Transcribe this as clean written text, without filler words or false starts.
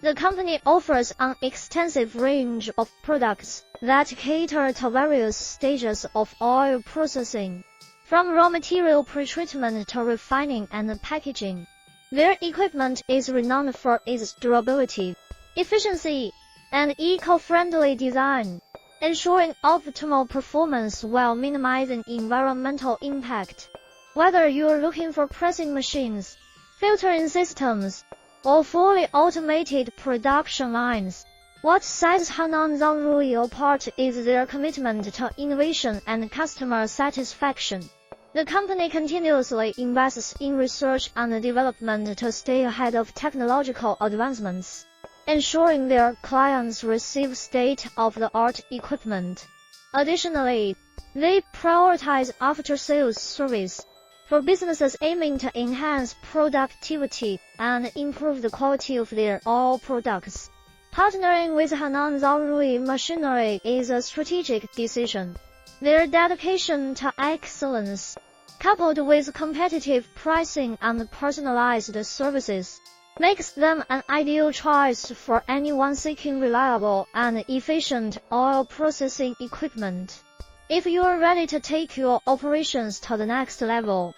The company offers an extensive range of products that cater to various stages of oil processing, from raw material pretreatment to refining and packaging. Their equipment is renowned for its durability, efficiency, and eco-friendly design, ensuring optimal performance while minimizing environmental impact. Whether you're looking for pressing machines, filtering systems, or fully automated production lines, what sets Henan Zhongrui apart is their commitment to innovation and customer satisfaction. The company continuously invests in research and development to stay ahead of technological advancements, ensuring their clients receive state-of-the-art equipment. Additionally, they prioritize after-sales service for businesses aiming to enhance productivity and improve the quality of their oil products. Partnering with Henan Zhongrui Machinery is a strategic decision. Their dedication to excellence, coupled with competitive pricing and personalized services, makes them an ideal choice for anyone seeking reliable and efficient oil processing equipment. If you are ready to take your operations to the next level,